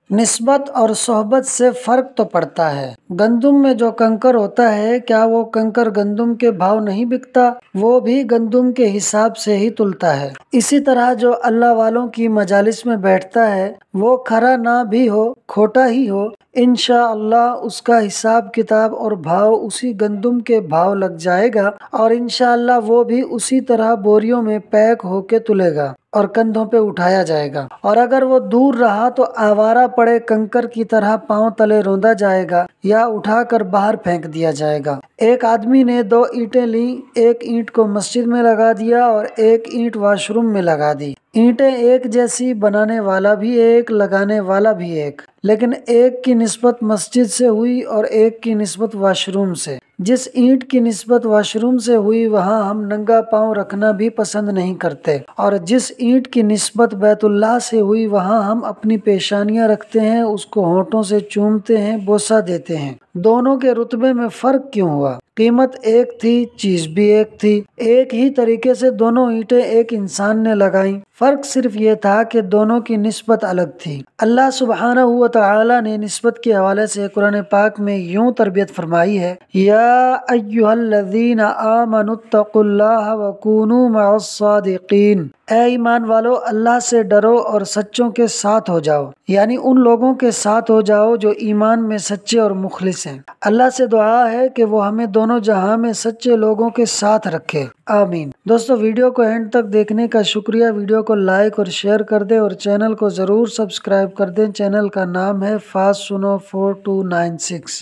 نسبت اور صحبت سے فرق تو پڑتا ہے۔ گندم میں جو کنکر ہوتا ہے، کیا وہ کنکر گندم کے بھاؤ نہیں بکتا؟ وہ بھی گندم کے حساب سے ہی تلتا ہے۔ اسی طرح جو اللہ والوں کی مجالس میں بیٹھتا ہے، وہ کھرا نہ بھی ہو، کھوٹا ہی ہو، انشاءاللہ اس کا حساب کتاب اور بھاؤ اسی گندم کے بھاؤ لگ جائے گا، اور انشاءاللہ وہ بھی اسی طرح بوریوں میں پیک ہو کے تلے گا اور کندھوں پہ اٹھایا جائے گا۔ اور اگر وہ دور رہا تو آوارہ پڑے کنکر کی طرح پاؤں تلے روندا جائے گا یا اٹھا کر باہر پھینک دیا جائے گا۔ ایک آدمی نے 2 اینٹیں لیں، ایک اینٹ کو مسجد میں لگا دیا اور ایک اینٹ واش روم میں لگا دی۔ اینٹیں ایک جیسی، بنانے والا بھی ایک، لگانے والا بھی ایک، لیکن ایک کی نسبت مسجد سے ہوئی اور ایک کی نسبت واش روم سے۔ جس اینٹ کی نسبت واش روم سے ہوئی وہاں ہم ننگا پاؤں رکھنا بھی پسند نہیں کرتے، اور جس اینٹ کی نسبت بیت اللہ سے ہوئی وہاں ہم اپنی پیشانیاں رکھتے ہیں، اس کو ہونٹوں سے چومتے ہیں، بوسہ دیتے ہیں۔ دونوں کے رتبے میں فرق کیوں ہوا؟ قیمت ایک تھی، چیز بھی ایک تھی، ایک ہی طریقے سے دونوں اینٹیں ایک انسان نے لگائیں، فرق صرف یہ تھا کہ دونوں کی نسبت الگ تھی۔ اللہ سبحانہ و تعالی نے نسبت کے حوالے سے قرآن پاک میں یوں تربیت فرمائی ہے: یا ایھا الذین آمنوا اتقوا اللہ وکونوا مع الصادقین، اے ایمان والو اللہ سے ڈرو اور سچوں کے ساتھ ہو جاؤ، یعنی ان لوگوں کے ساتھ ہو جاؤ جو ایمان میں سچے اور مخلص ہیں۔ اللہ سے دعا ہے کہ وہ ہمیں دونوں جہاں میں سچے لوگوں کے ساتھ رکھے، آمین۔ دوستو، ویڈیو کو اینڈ تک دیکھنے کا شکریہ۔ ویڈیو کو لائک اور شیئر کر دیں اور چینل کو ضرور سبسکرائب کر دیں۔ چینل کا نام ہے فاسٹ سنو 4296۔